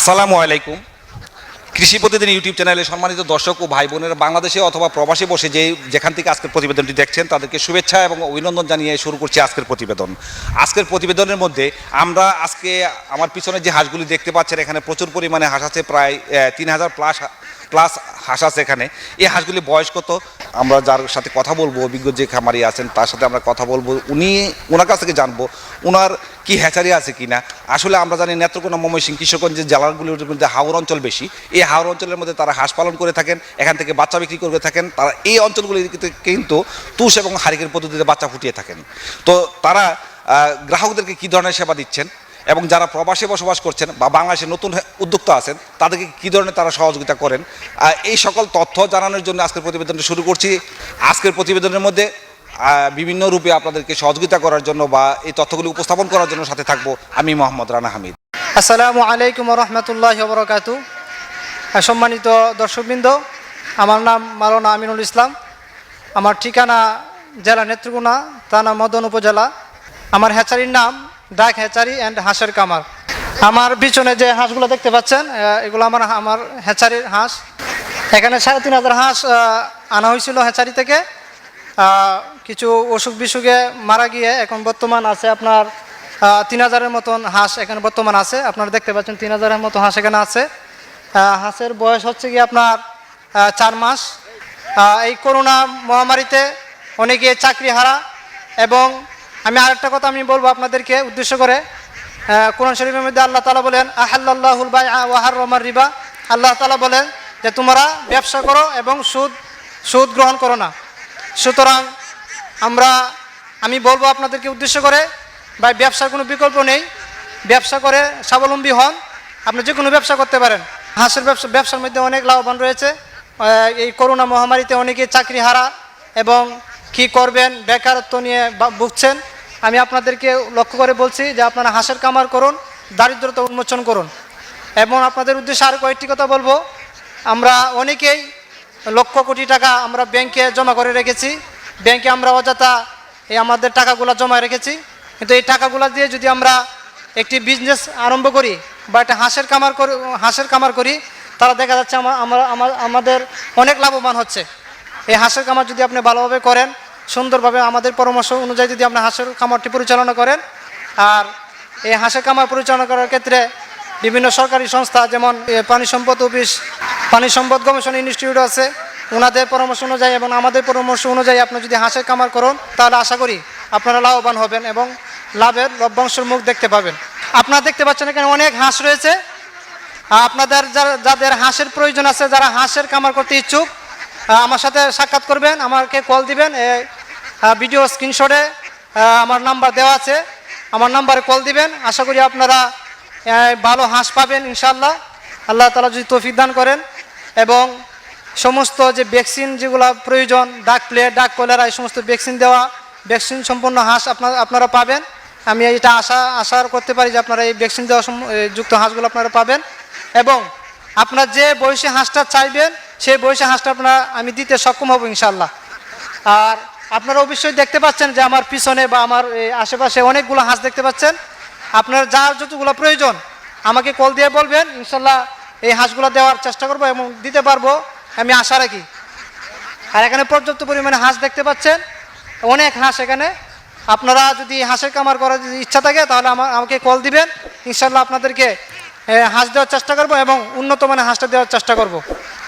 আসসালামু আলাইকুম। কৃষি প্রতিদিন ইউটিউব চ্যানেলে সম্মানিত দর্শক ও ভাই বোনেরা বাংলাদেশে অথবা প্রবাসে বসে যেখান থেকে আজকের প্রতিবেদনটি দেখছেন তাদেরকে শুভেচ্ছা এবং অভিনন্দন জানিয়ে শুরু করছি আজকের প্রতিবেদন। আজকের প্রতিবেদনের মধ্যে আমরা আজকে আমার পিছনে যে হাঁসগুলি দেখতে পাচ্ছেন, এখানে প্রচুর পরিমাণে হাঁস আছে, প্রায় 3000 প্লাস হাঁস আছে এখানে। এই হাঁসগুলি বয়স কত, আমরা যার সাথে কথা বলবো, অভিজ্ঞ যে খামারি আছেন তার সাথে আমরা কথা বলবো, ওনার কাছ থেকে জানবো ওনার কি হ্যাচারি আছে কিনা। আসলে আমরা জানি নেত্রকোনা, ময়মনসিংহ, কিশোরগঞ্জের জেলাগুলির মধ্যে হাওর অঞ্চল বেশি। এই হাওর অঞ্চলের মধ্যে তারা হাঁস পালন করে থাকেন, এখান থেকে বাচ্চা বিক্রি করে থাকেন। তারা এই অঞ্চলগুলিতে কিন্তু তুষ এবং হারিকের পদ্ধতিতে বাচ্চা ফুটিয়ে থাকেন। তো তারা গ্রাহকদেরকে কী ধরনের সেবা দিচ্ছেন এবং যারা প্রবাসে বসবাস করছেন বা বাংলাদেশে নতুন উদ্যোক্তা আছেন তাদেরকে কী ধরনের তারা সহযোগিতা করেন, এই সকল তথ্য জানানোর জন্য আজকের প্রতিবেদনটি শুরু করছি। আজকের প্রতিবেদনের মধ্যে বিভিন্ন রূপে আপনাদেরকে সহযোগিতা করার জন্য বা এই তথ্যগুলি উপস্থাপন করার জন্য সাথে থাকবো আমি মোহাম্মদ রানা হামিদ। আসসালামু আলাইকুম রহমতুল্লাহি ওয়া বারাকাতু। সম্মানিত দর্শকবৃন্দ, আমার নাম মাওলানা আমিনুল ইসলাম। আমার ঠিকানা জেলা নেত্রকোনা, থানা মদন উপজেলা। আমার হ্যাচারির নাম ডাক হ্যাচারি অ্যান্ড হাঁসের কামার। আমার পিছনে যে হাঁসগুলো দেখতে পাচ্ছেন, এগুলো আমার হ্যাচারির হাঁস। এখানে 3500 হাঁস আনা হয়েছিল হ্যাচারি থেকে। কিছু অসুখ বিসুখে মারা গিয়ে এখন বর্তমান আছে আপনার 3000-এর মতন হাঁস এখানে বর্তমান আছে। আপনারা দেখতে পাচ্ছেন 3000-এর মতো হাঁস এখানে আছে। হাঁসের বয়স হচ্ছে কি আপনার 4 মাস। এই করোনা মহামারীতে অনেকে চাকরি হারা, এবং আমি আরেকটা কথা আমি বলবো আপনাদেরকে উদ্দেশ্য করে। কোরআন শরীফের মধ্যে আল্লাহ তাআলা বলেন, আহাল্লাল্লাহুল বাইআ ওয়া হাররামার রিবা। আল্লাহ তাআলা বলেন যে তোমরা ব্যবসা করো এবং সুদ গ্রহণ করো না। সুতরাং আমি বলবো আপনাদেরকে উদ্দেশ্য করে, ভাই ব্যবসার কোনো বিকল্প নেই। ব্যবসা করে স্বাবলম্বী হন, আপনি যে কোনো ব্যবসা করতে পারেন। হাঁসের ব্যবসার মধ্যে অনেক লাভবান রয়েছে। এই করোনা মহামারীতে অনেকে চাকরি হারা এবং কি করবেন বেকারত্ব নিয়ে ভুগছেন। আমি আপনাদেরকে লক্ষ্য করে বলছি যে আপনারা হাঁসের কামার করুন, দারিদ্রতা উন্মোচন করুন। এবং আপনাদের উদ্দেশ্যে আরও কয়েকটি কথা বলবো। আমরা অনেকেই লক্ষ কোটি টাকা আমরা ব্যাংকে জমা করে রেখেছি। ব্যাংকে আমরা অযথা আমাদের টাকাগুলো জমা রেখেছি, কিন্তু এই টাকাগুলো দিয়ে যদি আমরা একটি বিজনেস আরম্ভ করি বা একটা হাঁসের কামার করি, তারা দেখা যাচ্ছে আমাদের অনেক লাভবান হচ্ছে। এই হাঁসের কামার যদি আপনি ভালোভাবে করেন, সুন্দরভাবে আমাদের পরামর্শ অনুযায়ী যদি আপনি হাঁসের কামারটি পরিচালনা করেন, আর এই হাঁসের কামার পরিচালনা করার ক্ষেত্রে বিভিন্ন সরকারি সংস্থা যেমন পানি সম্পদ অফিস, পানি সম্পদ গবেষণা ইনস্টিটিউট আছে, ওনাদের পরামর্শ অনুযায়ী এবং আমাদের পরামর্শ অনুযায়ী আপনি যদি হাঁসের কামার করুন, তাহলে আশা করি আপনারা লাভবান হবেন এবং লাভের লভ্যাংশের মুখ দেখতে পাবেন। আপনারা দেখতে পাচ্ছেন এখানে অনেক হাঁস রয়েছে। আপনাদের যাদের হাঁসের প্রয়োজন আছে, যারা হাঁসের কামার করতে ইচ্ছুক, আমার সাথে সাক্ষাৎ করবেন, আমাকে কল দিবেন। ভিডিও স্ক্রিনশটে আমার নাম্বার দেওয়া আছে, আমার নাম্বারে কল দিবেন। আশা করি আপনারা ভালো হাঁস পাবেন ইনশাআল্লাহ, আল্লাহ তাআলা যদি তৌফিক দান করেন। এবং সমস্ত যে ভ্যাকসিন যেগুলো প্রয়োজন, ডাক প্লেট, ডাক কলেরা, এই সমস্ত ভ্যাকসিন সম্পন্ন হাঁস আপনারা পাবেন। আমি এটা আশা করতে পারি যে আপনারা এই ভ্যাকসিন দেওয়া যুক্ত হাঁসগুলো আপনারা পাবেন। এবং আপনারা যে বয়সে হাঁসটা চাইবেন সেই বয়সে হাঁসটা আমি দিতে সক্ষম হব ইনশাআল্লাহ। আর আপনারা অবশ্যই দেখতে পাচ্ছেন যে আমার পিছনে বা আমার আশেপাশে অনেকগুলো হাঁস দেখতে পাচ্ছেন। আপনার যার যতগুলো প্রয়োজন আমাকে কল দিয়ে বলবেন, ইনশাআল্লাহ এই হাঁসগুলো দেওয়ার চেষ্টা করবো এবং দিতে পারবো, আমি আশা রাখি। আর এখানে পর্যাপ্ত পরিমাণে হাঁস দেখতে পাচ্ছেন, অনেক হাঁস এখানে। আপনারা যদি হাঁসের কামার করার যদি ইচ্ছা থাকে তাহলে আমাকে কল দিবেন, ইনশাআল্লাহ আপনাদেরকে হাঁস দেওয়ার চেষ্টা করবো এবং উন্নত মানের হাঁসটা দেওয়ার চেষ্টা করব।